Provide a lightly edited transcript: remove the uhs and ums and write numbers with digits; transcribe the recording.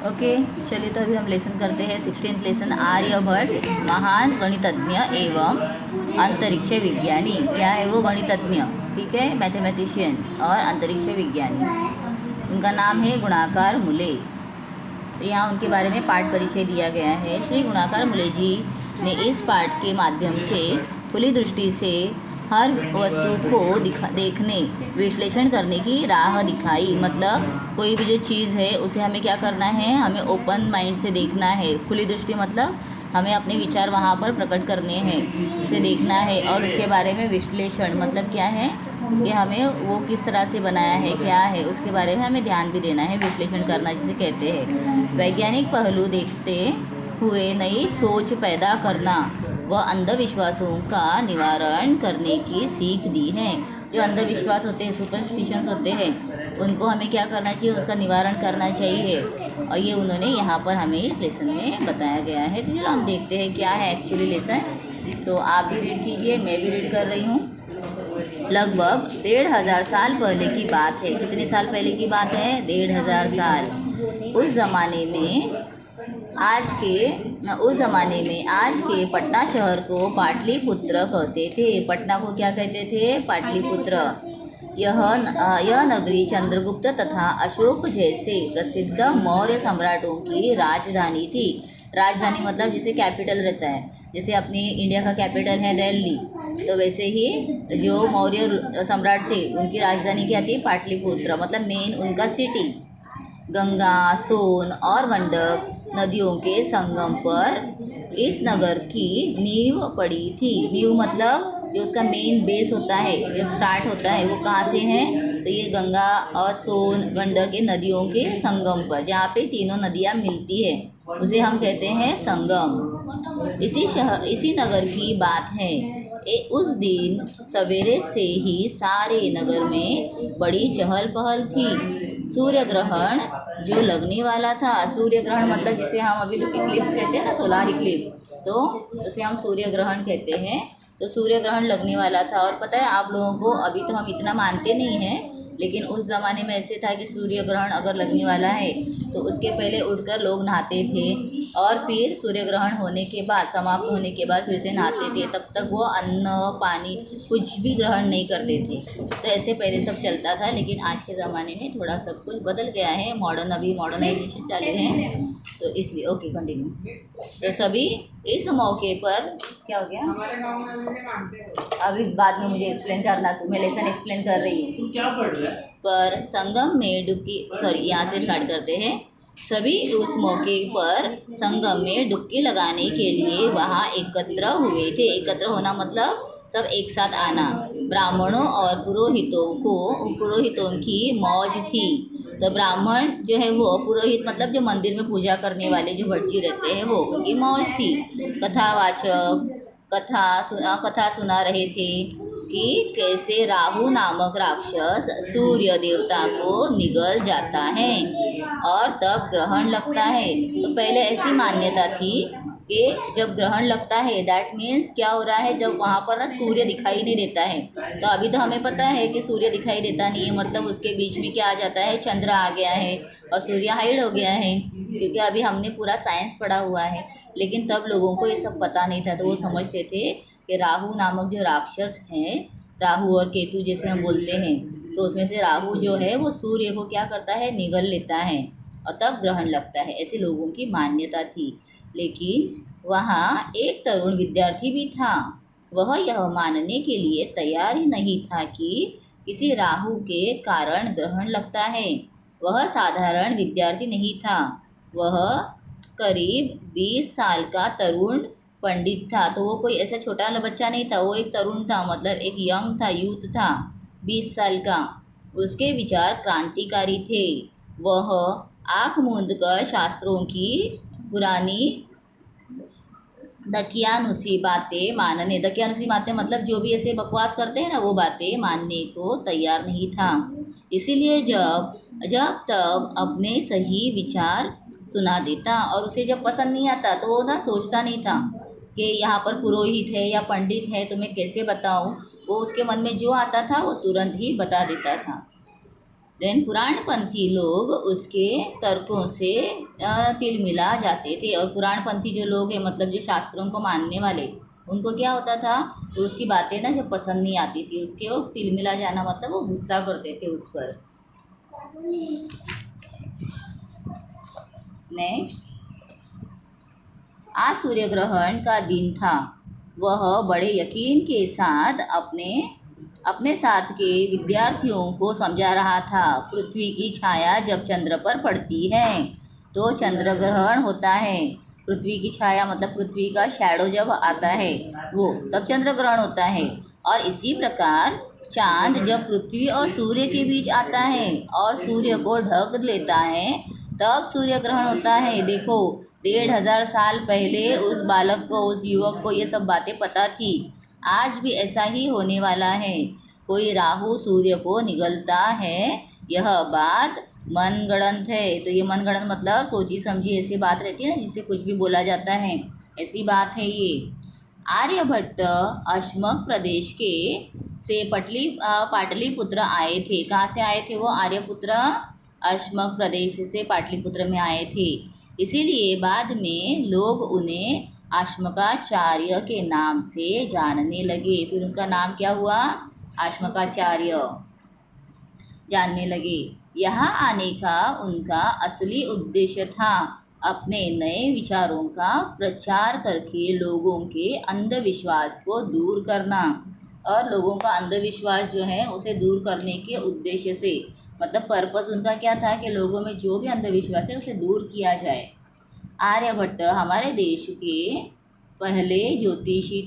Okay, चलिए तो अभी हम लेसन करते हैं 16th लेसन। आर्यभट्ट महान गणितज्ञ एवं अंतरिक्ष विज्ञानी। क्या है वो? गणितज्ञ, ठीक है, मैथमेटिशियंस और अंतरिक्ष विज्ञानी। उनका नाम है गुणाकार मूले। तो यहाँ उनके बारे में पाठ परिचय दिया गया है। श्री गुणाकार मूले जी ने इस पाठ के माध्यम से खुली दृष्टि से हर वस्तु को देखने, विश्लेषण करने की राह दिखाई। मतलब कोई भी जो चीज़ है उसे हमें क्या करना है, हमें ओपन माइंड से देखना है। खुली दृष्टि मतलब हमें अपने विचार वहाँ पर प्रकट करने हैं, उसे देखना है। और उसके बारे में विश्लेषण मतलब क्या है कि हमें वो किस तरह से बनाया है, क्या है, उसके बारे में हमें ध्यान भी देना है। विश्लेषण करना जिसे कहते हैं। वैज्ञानिक पहलू देखते हुए नई सोच पैदा करना व अंधविश्वासों का निवारण करने की सीख दी है। जो अंधविश्वास होते हैं, सुपरस्टिशंस होते हैं, उनको हमें क्या करना चाहिए, उसका निवारण करना चाहिए। और ये उन्होंने यहाँ पर हमें इस लेसन में बताया गया है। तो चलो हम देखते हैं क्या है एक्चुअली लेसन। तो आप भी रीड कीजिए, मैं भी रीड कर रही हूँ। लगभग 1500 साल पहले की बात है। कितने साल पहले की बात है? 1500 साल। उस ज़माने में आज के पटना शहर को पाटलिपुत्र कहते थे। पटना को क्या कहते थे? पाटलिपुत्र। यह नगरी चंद्रगुप्त तथा अशोक जैसे प्रसिद्ध मौर्य सम्राटों की राजधानी थी। राजधानी मतलब जैसे कैपिटल रहता है, जैसे अपने इंडिया का कैपिटल है दिल्ली, तो वैसे ही जो मौर्य सम्राट थे उनकी राजधानी क्या थी? पाटलिपुत्र। मतलब मेन उनका सिटी। गंगा, सोन और गंडक नदियों के संगम पर इस नगर की नींव पड़ी थी। नींव मतलब जो उसका मेन बेस होता है, जब स्टार्ट होता है, वो कहाँ से है? तो ये गंगा और सोन गंडक के नदियों के संगम पर, जहाँ पे तीनों नदियाँ मिलती है, उसे हम कहते हैं संगम। इसी नगर की बात है। उस दिन सवेरे से ही सारे नगर में बड़ी चहल पहल थी। सूर्य ग्रहण जो लगने वाला था, सूर्य ग्रहण मतलब जिसे हम अभी इक्लिप्स कहते हैं ना, सोलार इक्लिप्स, तो उसे हम सूर्य ग्रहण कहते हैं। तो सूर्य ग्रहण लगने वाला था। और पता है आप लोगों को, अभी तो हम इतना मानते नहीं हैं, लेकिन उस ज़माने में ऐसे था कि सूर्य ग्रहण अगर लगने वाला है तो उसके पहले उठकर लोग नहाते थे, और फिर सूर्य ग्रहण होने के बाद, समाप्त होने के बाद फिर से नहाते थे। तब तक वो अन्न पानी कुछ भी ग्रहण नहीं करते थे। तो ऐसे पहले सब चलता था। लेकिन आज के ज़माने में थोड़ा सब कुछ बदल गया है, अभी मॉडर्नाइजेशन चालू है, तो इसलिए ओके कंटिन्यू। तो सभी इस मौके पर क्या हो गया, हमारे गांव में अभी मानते हैं। अभी बाद में मुझे एक्सप्लेन करना, मैं लेसन एक्सप्लेन कर रही हूँ। तू क्या पढ़ रहा है? पर संगम में डुबकी, सॉरी यहाँ से स्टार्ट करते हैं। सभी उस मौके पर संगम में डुबकी लगाने के लिए वहाँ एकत्र हुए थे। एकत्र होना मतलब सब एक साथ आना। ब्राह्मणों और पुरोहितों की मौज थी। तो ब्राह्मण जो है वो, पुरोहित मतलब जो मंदिर में पूजा करने वाले जो भट जी रहते हैं, वो उनकी मौज थी। कथावाचक कथा सुना रहे थे कि कैसे राहु नामक राक्षस सूर्य देवता को निगल जाता है और तब ग्रहण लगता है। तो पहले ऐसी मान्यता थी कि जब ग्रहण लगता है दैट मीन्स क्या हो रहा है, जब वहाँ पर ना सूर्य दिखाई नहीं देता है। तो अभी तो हमें पता है कि सूर्य दिखाई देता नहीं है, मतलब उसके बीच में क्या आ जाता है, चंद्र आ गया है और सूर्य हाइड हो गया है, क्योंकि अभी हमने पूरा साइंस पढ़ा हुआ है। लेकिन तब लोगों को ये सब पता नहीं था, तो वो समझते थे कि राहु नामक जो राक्षस हैं, राहु और केतु जैसे हम बोलते हैं, तो उसमें से राहु जो है वो सूर्य को क्या करता है, निगल लेता है और तब ग्रहण लगता है। ऐसे लोगों की मान्यता थी। लेकिन वहाँ एक तरुण विद्यार्थी भी था। वह यह मानने के लिए तैयार ही नहीं था कि किसी राहु के कारण ग्रहण लगता है। वह साधारण विद्यार्थी नहीं था, वह करीब 20 साल का तरुण पंडित था। तो वो कोई ऐसा छोटा वाला बच्चा नहीं था, वो एक तरुण था, मतलब एक यंग था, यूथ था, 20 साल का। उसके विचार क्रांतिकारी थे। वह आँख मूंद कर शास्त्रों की पुरानी दकियानुसी बातें मतलब जो भी ऐसे बकवास करते हैं ना, वो बातें मानने को तैयार नहीं था। इसीलिए जब तब अपने सही विचार सुना देता, और उसे जब पसंद नहीं आता तो वो ना सोचता नहीं था कि यहाँ पर पुरोहित है या पंडित है तो मैं कैसे बताऊँ। वो उसके मन में जो आता था वो तुरंत ही बता देता था। देन पुराणपंथी लोग उसके तर्कों से तिलमिला जाते थे। और पुराणपंथी जो लोग हैं मतलब जो शास्त्रों को मानने वाले, उनको क्या होता था, तो उसकी बातें ना जब पसंद नहीं आती थी उसके, वो तिलमिला जाना मतलब वो गुस्सा करते थे उस पर। नेक्स्ट, आज सूर्य ग्रहण का दिन था। वह बड़े यकीन के साथ अपने साथ के विद्यार्थियों को समझा रहा था। पृथ्वी की छाया जब चंद्र पर पड़ती है तो चंद्र ग्रहण होता है। पृथ्वी की छाया मतलब पृथ्वी का शैडो जब आता है वो, तब चंद्र ग्रहण होता है। और इसी प्रकार चांद जब पृथ्वी और सूर्य के बीच आता है और सूर्य को ढक लेता है, तब सूर्य ग्रहण होता है। देखो, 1500 साल पहले उस बालक को, उस युवक को ये सब बातें पता थी। आज भी ऐसा ही होने वाला है। कोई राहु सूर्य को निगलता है, यह बात मनगढ़ंत है। तो ये मनगढ़ंत मतलब सोची समझी ऐसी बात रहती है ना, जिससे कुछ भी बोला जाता है, ऐसी बात है ये। आर्यभट्ट अश्मक प्रदेश के से पाटलिपुत्र आए थे। कहाँ से आए थे वो? आर्यपुत्र अश्मक प्रदेश से पाटलिपुत्र में आए थे। इसीलिए बाद में लोग उन्हें अश्मकाचार्य के नाम से जानने लगे। फिर उनका नाम क्या हुआ? अश्मकाचार्य जानने लगे। यहाँ आने का उनका असली उद्देश्य था अपने नए विचारों का प्रचार करके लोगों के अंधविश्वास को दूर करना। और लोगों का अंधविश्वास जो है उसे दूर करने के उद्देश्य से, मतलब पर्पस उनका क्या था कि लोगों में जो भी अंधविश्वास है उसे दूर किया जाए। आर्यभट्ट हमारे देश के पहले ज्योतिषी थे।